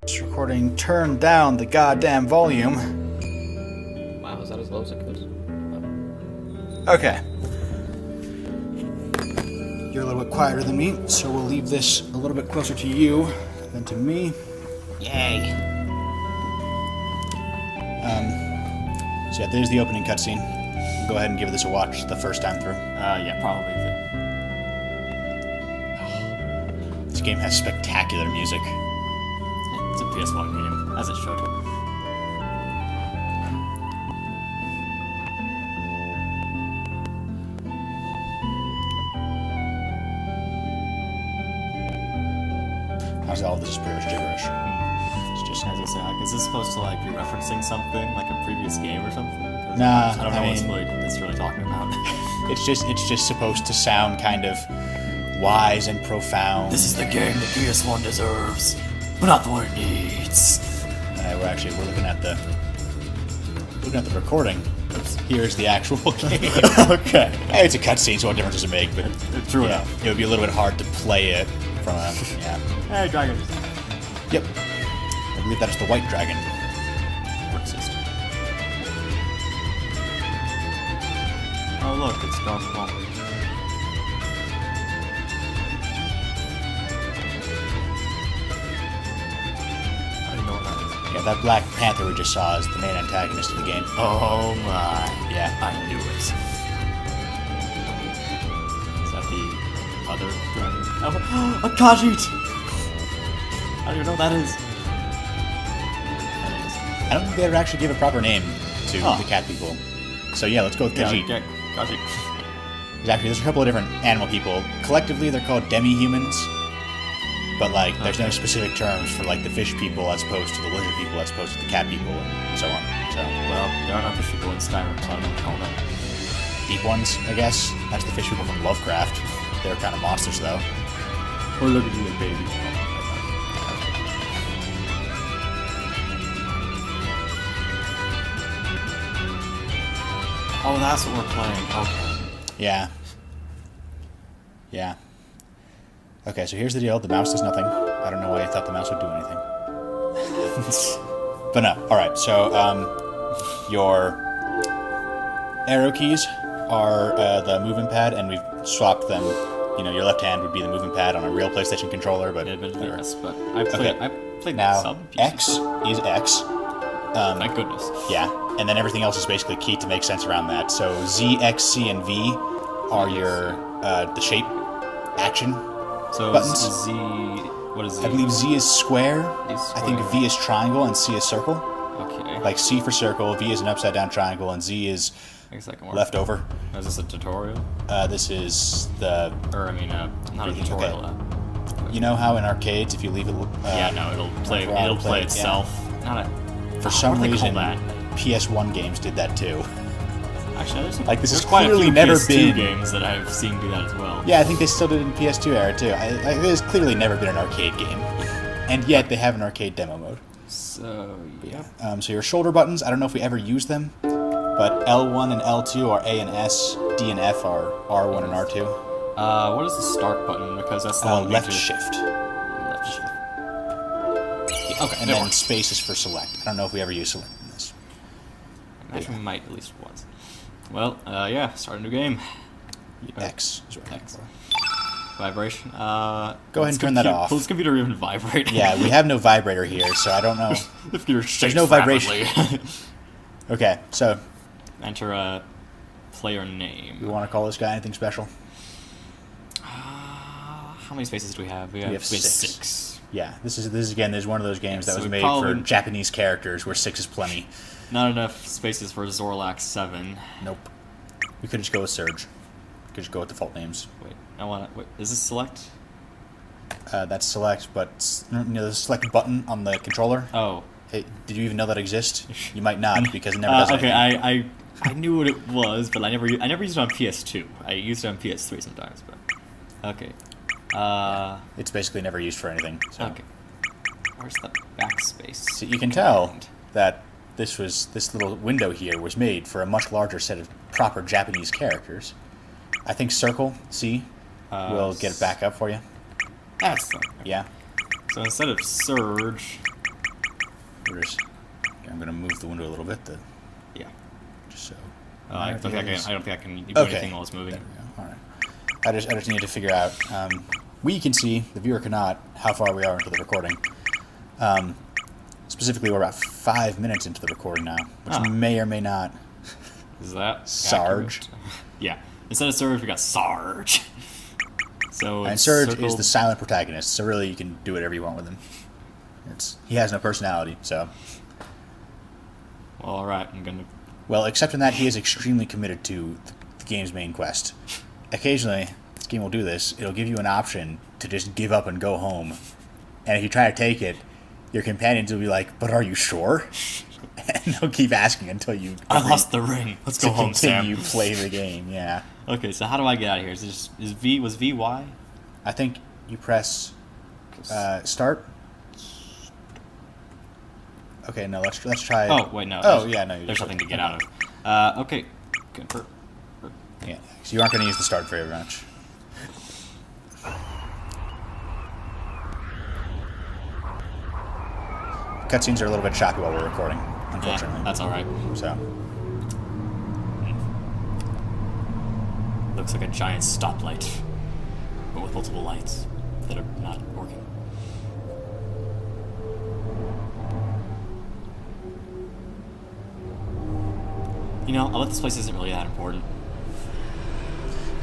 This recording, turn down the goddamn volume. Wow, is that as low as it goes? Okay. You're a little bit quieter than me, so we'll leave this a little bit closer to you than to me. Yay! So yeah, there's the opening cutscene. Go ahead and give this a watch the first time through. Yeah, probably. This game has spectacular music. It's a PS1 game, as it should. Honestly, all of this is pretty much gibberish. It's just... As I say, like, is this supposed to like be referencing something, like a previous game or something? Nah, I don't know what it's really talking about. It's just supposed to sound kind of wise and profound. This is the game the PS1 deserves, but not the one it needs. We're looking at the recording. Here's the actual game. Okay. Hey, it's a cutscene, so what difference does it make? But True yeah, enough. it would be a little bit hard to play it from a Hey, dragon. Yep. I believe that is the white dragon. Racist. Oh look, it's Darth Maul. I didn't know what that is. Yeah, that Black Panther we just saw is the main antagonist of the game. Oh my. Yeah. I knew it. Is that the other dragon? Oh, a Khajiit! I don't even know what that is. I don't think they ever actually gave a proper name to the cat people. So yeah, let's go with Khajiit. Yeah, Khajiit. Exactly, there's a couple of different animal people. Collectively, they're called demi-humans. But, like, there's no specific terms for, like, the fish people as opposed to the lizard people as opposed to the cat people and so on. So, Well, there are no fish people in Skyrim, so I don't know what to call them. deep ones, I guess. That's the fish people from Lovecraft. They're kind of monsters, though. Oh, look at you, baby. Oh, that's what we're playing. Okay. Yeah. Yeah. Okay, so here's the deal. The mouse does nothing. I don't know why you thought the mouse would do anything. But no. Alright, so, your arrow keys are the movement pad, and we've swapped them. You know, your left hand would be the movement pad on a real PlayStation controller, but... Admittedly, yes, but I played now, some X is X. Thank goodness. Yeah, and then everything else is basically key to make sense around that. So Z, X, C, and V are your the shape action So buttons. Z, what is Z? I believe Z is square. Is I think square. V is triangle and C is circle. Okay. Like C for circle, V is an upside down triangle, and Z is I guess that can work. left over. Is this a tutorial? This is the... Or, I mean, not a Okay. tutorial. You know how in arcades, if you leave it... Yeah, no, it'll play yeah. itself. Not a... For some what do they call reason, that? PS1 games did that too. Actually, there's Like, this there's has quite clearly a few never PS2 been- games that I've seen do that as well. Yeah, I think they still did it in PS2 era too. There's clearly never been an arcade game. And yet they have an arcade demo mode. So, yeah. So your shoulder buttons, I don't know if we ever use them, but L1 and L2 are A and S, D and F are R1 and R2. What is the start button? Because that's the one we Left need to- shift. Left shift. Okay, And that then works. space is for select. I don't know if we ever use select in this. I imagine we might at least once. Well, yeah, start a new game. X is what I'm X. looking Vibration. Go ahead and turn that off. Will this computer even vibrate? for. Yeah, we have no vibrator here, so I don't know. The computer shakes no vibration. rapidly. Okay, so Enter a player name. you want to call this guy anything special? How many spaces do we have? We have six. 6. Yeah, this is again. There's one of those games that So was we made probably- for Japanese characters, where 6 is plenty. Not enough spaces for Zorlax 7. Nope. We could just go with Surge. We could just go with default names. Wait, wait, is this select? That's select, but you know the select button on the controller. Oh. Hey, did you even know that exists? You might not because it never does Okay, anything. I knew what it was, but I never used it on PS2. I used it on PS3 sometimes, but okay. It's basically never used for anything. So. Okay. Where's the backspace? So you can tell that this little window here was made for a much larger set of proper Japanese characters. I think circle C will get it back up for you. That's fine. Yeah. So instead of surge, quarters. Okay, I'm gonna move the window a little bit, Yeah. just so. I don't think I can do Okay. anything while it's moving. There we go. All right. I just need to figure out. We can see, the viewer cannot, how far we are into the recording. Specifically, we're about 5 minutes into the recording now, which may or may not. Is that Sarge? accurate? Yeah. Instead of Surge, we got Sarge. So And it's Surge circled. is the silent protagonist, so really you can do whatever you want with him. He has no personality, so. Well, all right. I'm gonna. Well, except in that he is extremely committed to the game's main quest. Occasionally, this game will do this. It'll give you an option to just give up and go home. And if you try to take it, your companions will be like, "But are you sure?" And they'll keep asking until you. I lost the ring. Let's go home, Sam. You play the game, yeah. Okay, so how do I get out of here? Is V Y? I think you press start. Okay, no, let's try. Oh wait, no. Oh yeah, no. There's something to get out of. Okay. Confirm. Yeah, so you aren't going to use the start very much. Cutscenes are a little bit choppy while we're recording, unfortunately. Yeah, that's all right. So, Looks like a giant stoplight, but with multiple lights that are not working. You know, I bet this place isn't really that important.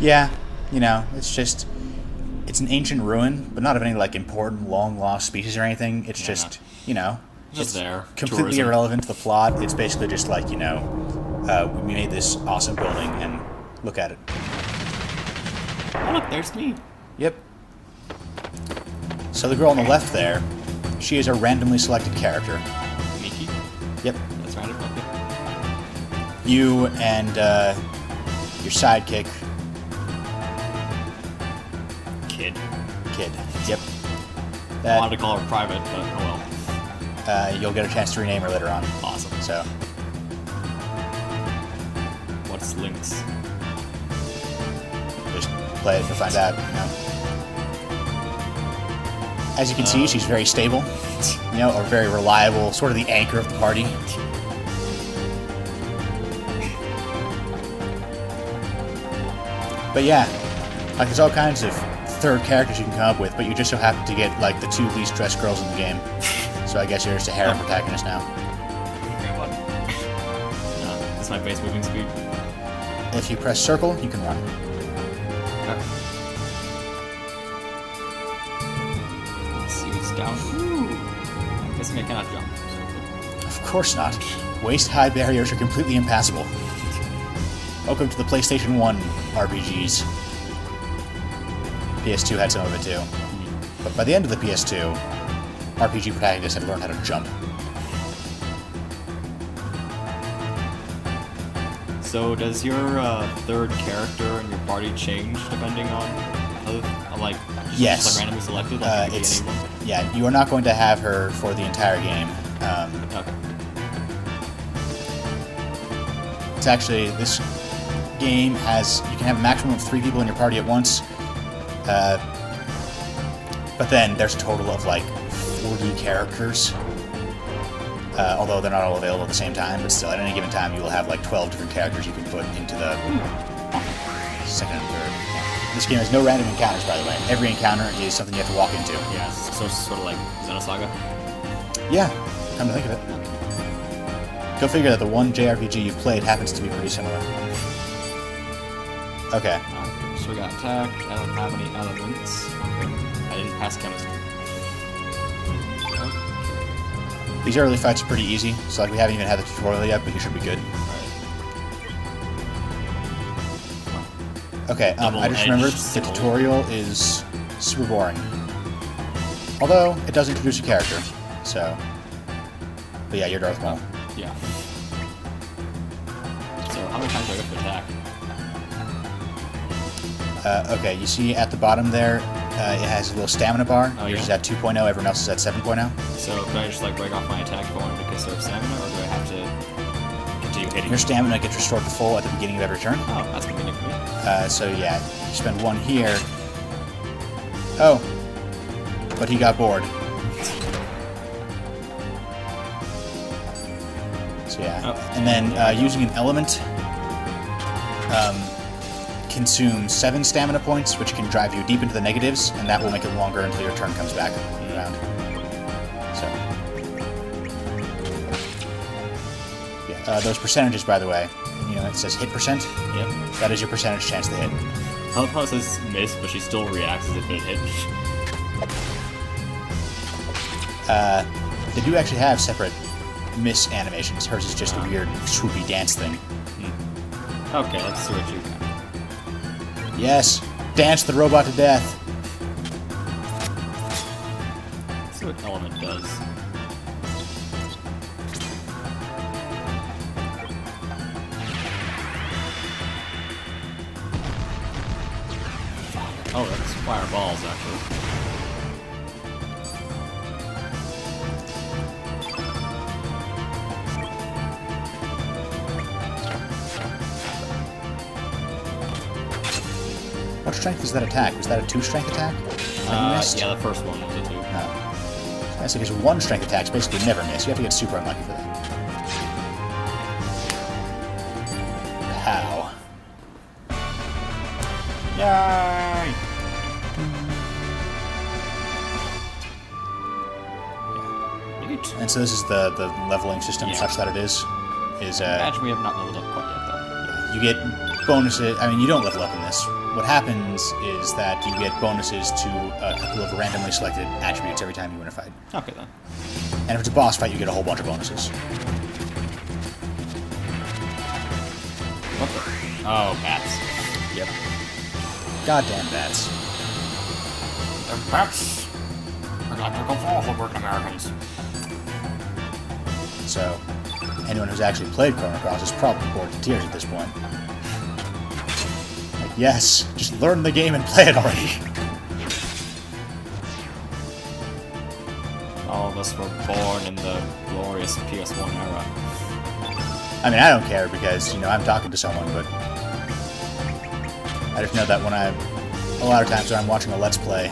yeah, it's an ancient ruin, but not of any like important long lost species or anything. It's just, Just there. completely Tourism. irrelevant to the plot. It's basically just like, we made this awesome building and look at it. Oh look, there's me. Yep. So the girl on the left there, she is a randomly selected character. Miki? Yep. That's right. Okay. You and your sidekick, Kid. Yep. I wanted to call her private, but oh well. You'll get a chance to rename her later on. Awesome. So, What's Lynx? just play it to find out. As you can see, she's very stable, or very reliable, sort of the anchor of the party. But yeah, like there's all kinds of third characters you can come up with, but you just so happen to get like the two least dressed girls in the game. So I guess you're just a harem protagonist now. That's my base moving speed. If you press circle, you can run. Let's see what's down. Ooh. I'm guessing I cannot jump. Of course not. Waist-high barriers are completely impassable. Welcome to the PlayStation 1 RPGs. PS2 had some of it too. But by the end of the PS2, RPG protagonists had learned how to jump. So does your third character in your party change depending on, Yes. just like randomly selected? Like it could be anyone? Yeah, you are not going to have her for the entire game. Okay. It's actually, this game has, you can have a maximum of 3 people in your party at once. But then there's a total of like 40 characters. Although they're not all available at the same time, but still, at any given time, you will have like 12 different characters you can put into the second and third. This game has no random encounters, by the way. Every encounter is something you have to walk into. Yeah, so it's sort of like Xenosaga. Yeah, come to think of it. Go figure that the one JRPG you've played happens to be pretty similar. Okay. So we got attack. I don't have any elements. Okay. I didn't pass chemistry. These early fights are pretty easy, so like we haven't even had the tutorial yet, but you should be good. Okay, I just remembered the tutorial is super boring. Although, it does introduce a character, so... But yeah, you're Darth Maul. Yeah. So how many times do I have to attack? Okay, you see at the bottom there, it has a little stamina bar. Oh, Yours is yeah? at 2.0, everyone else is at 7.0. So could I just like break off my attack if I wanted to conserve stamina, or do I have to continue hitting? Your stamina gets restored to full at the beginning of every turn. Oh, that's convenient for me. So yeah, you spend 1 here. Oh, but he got bored. So yeah. Oh. And then using an element consumes 7 stamina points, which can drive you deep into the negatives, and that will make it longer until your turn comes back around. So, yeah. Those percentages, by the way, you know, it says hit percent. Yep. That is your percentage chance to hit. I love how it says miss, but she still reacts as if it hit. They do actually have separate miss animations. Hers is just a weird swoopy dance thing. Okay, let's see what you got. Yes, dance the robot to death. Let's see what element does. Oh, that's fireballs, actually. What strength is that attack? Was that a 2 strength attack? That you missed? Yeah, the first one was a 2. Oh. I see, because 1 strength attacks basically never miss. You have to get super unlucky for that. Pow. Yay! Neat. And so this is the leveling system, Yeah. such that it is Imagine we have not leveled up quite yet, though. you get bonuses. I mean, you don't level up in this. What happens is that you get bonuses to a couple of randomly selected attributes every time you win a fight. Okay, then. And if it's a boss fight, you get a whole bunch of bonuses. What the? Oh, bats. Yep. Goddamn bats. They're bats. Electrical force Americans. So, anyone who's actually played Chrono Cross is probably bored to tears at this point. Like, yes, just learn the game and play it already. All of us were born in the glorious PS1 era. I mean, I don't care because, you know, I'm talking to someone, but I just know that when a lot of times when I'm watching a Let's Play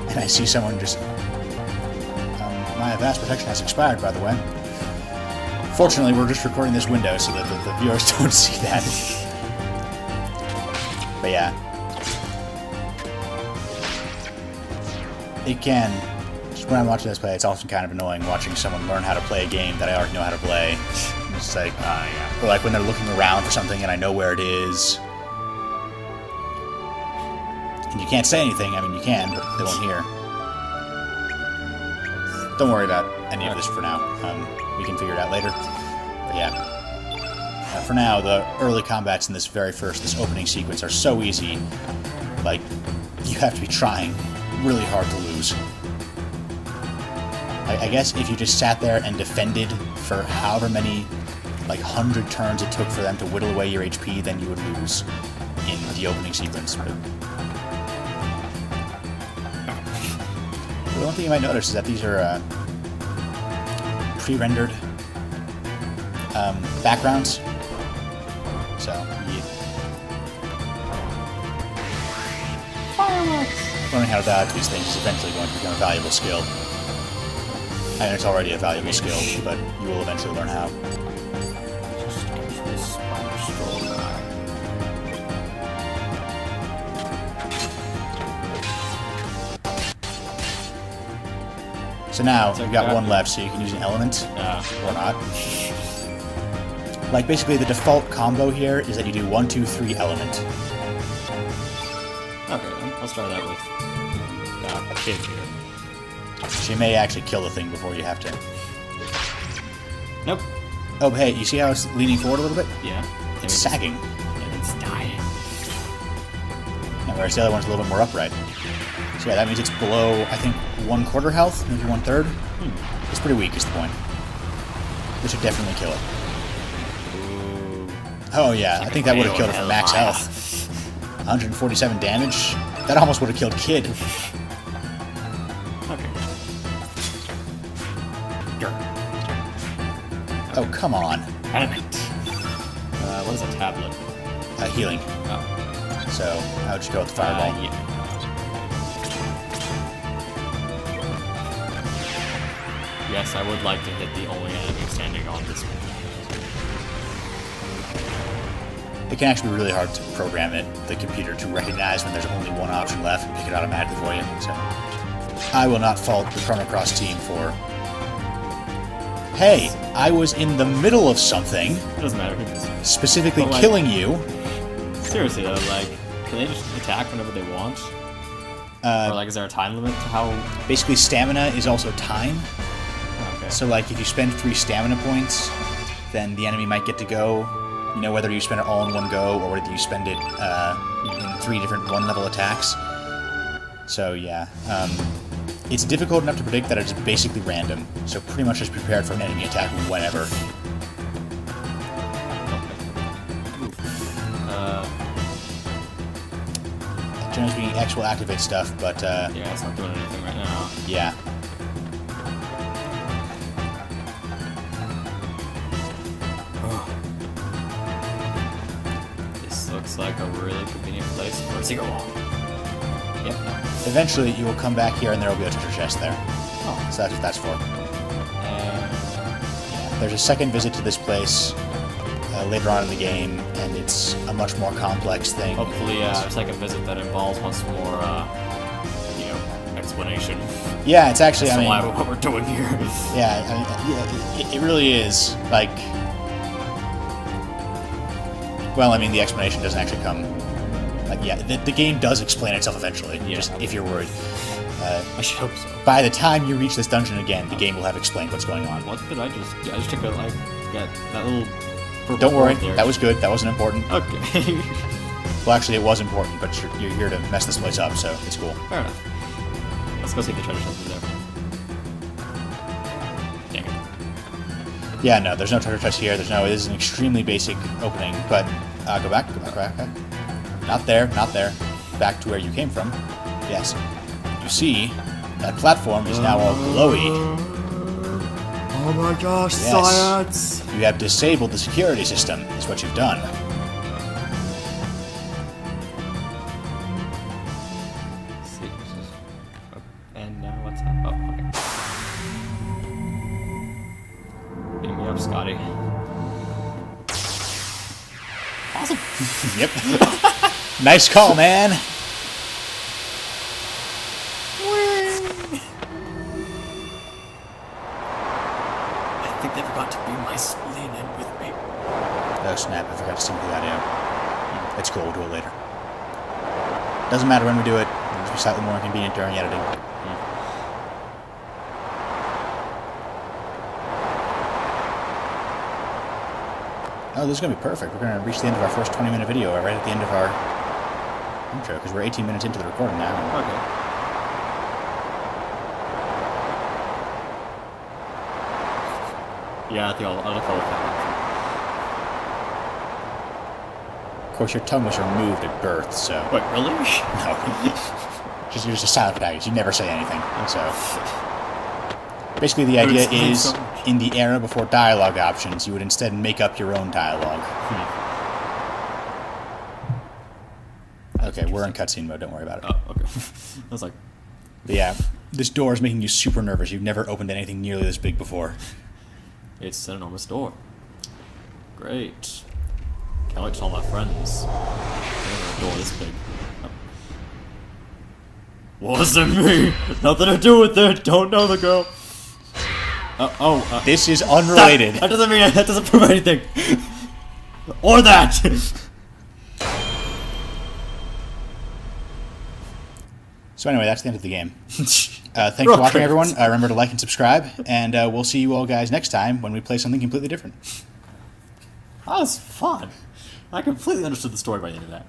and I see someone just, my advanced protection has expired, by the way. Fortunately, we're just recording this window so that the viewers don't see that. But yeah. It can, just when I'm watching this play, it's often kind of annoying watching someone learn how to play a game that I already know how to play. It's like, Yeah. or like when they're looking around for something and I know where it is. And you can't say anything, I mean you can, but they won't hear. Don't worry about any of this for now. We can figure it out later. But yeah. For now, the early combats in this this opening sequence are so easy. Like, you have to be trying really hard to lose. I guess if you just sat there and defended for however many, like 100 turns it took for them to whittle away your HP, then you would lose in the opening sequence. But the one thing you might notice is that these are pre-rendered backgrounds. So, yeah. Learning how to dodge these things is eventually going to become a valuable skill. And it's already a valuable skill, but you will eventually learn how. So now, you've got one left, so you can use an element, or not. Like, basically, the default combo here is that you do 1, 2, 3 element. Okay, then. Let's try that with Kid here. So you may actually kill the thing before you have to. Nope. Oh, but hey, you see how it's leaning forward a little bit? Yeah. It's sagging. And it's dying. And whereas the other one's a little bit more upright. So yeah, that means it's below, I think, 1/4 health, maybe 1/3. It's pretty weak, is the point. This should definitely kill it. Ooh. Oh yeah, I think that would have killed it from max health. 147 damage? That almost would have killed Kid. Okay. Oh, come on. Element. What is a tablet? Healing. Oh. So, I would just go with the fireball. Yeah. yes, I would like to hit the only enemy standing on this one. It can actually be really hard to program the computer to recognize when there's only one option left and pick it automatically for you. So I will not fault the Chrono Cross team for, hey, I was in the middle of something, It doesn't matter. specifically But, like- killing you. Seriously though, like, can they just attack whenever they want? Or like, is there a time limit to how? Basically, stamina is also time. Okay. So, like, if you spend 3 stamina points, then the enemy might get to go. You know, whether you spend it all in one go or whether you spend it in 3 different 1-level attacks. So, yeah. It's difficult enough to predict that it's basically random. So, pretty much just prepared for an enemy attack whenever. Generally speaking, X will activate stuff, but Yeah, it's not doing anything right now. yeah. This looks like a really convenient place for a secret wall. Yep. Eventually, you will come back here and there will be a treasure chest there. Oh. So that's what that's for. And There's a second visit to this place later on in the game, and it's a much more complex thing. hopefully, a second visit that involves once more, explanation. Yeah, it's actually, So I mean, why what we're doing here. yeah, I mean, yeah, it really is. Like, well, I mean, the explanation doesn't actually come. Like, yeah, the game does explain itself eventually. Yeah. Just if you're worried. I should hope so. By the time you reach this dungeon again, the game will have explained what's going on. What did I just? I just took a that little. Purple Don't worry, part there. that was good. That wasn't important. Okay. Well, actually, it was important, but you're here to mess this place up, so it's cool. Fair enough. Let's go see if the treasure chest is there. Dang it. Yeah, no, there's no treasure chest here. It is an extremely basic opening, but go back. Not there. Back to where you came from. Yes. You see, that platform is now all glowy. Oh my gosh, Yes. science! You have disabled the security system, is what you've done. See, and now what's that? Oh, okay. Beam me up, Scotty. Awesome! Yep. Nice call, man. I think they forgot to beam my spleen in with me. Oh, snap. I forgot to sync the audio. It's cool. We'll do it later. Doesn't matter when we do it. It'll just be slightly more inconvenient during editing. Oh, this is going to be perfect. We're going to reach the end of our first 20-minute video right at the end of our intro, because we're 18 minutes into the recording now. Okay. Yeah, I think I'll go with that. Of course, your tongue was removed at birth, so... Wait, really? No. You're just a silent protagonist. You never say anything, so... Basically, the idea explain is, so much. in the era before dialogue options, you would instead make up your own dialogue. Okay, we're in cutscene mode. Don't worry about it. Oh, okay. I was like, But yeah, this door is making you super nervous. You've never opened anything nearly this big before. it's an enormous door. Great. Can't wait to tell my friends. A door this big. Oh. Wasn't me! Nothing to do with it! Don't know the girl! This is unrelated. That doesn't mean that doesn't prove anything! Or that! So anyway, that's the end of the game. Thanks Real for watching, quick. everyone. Remember to like and subscribe, and we'll see you all guys next time when we play something completely different. That was fun. I completely understood the story by the end of that.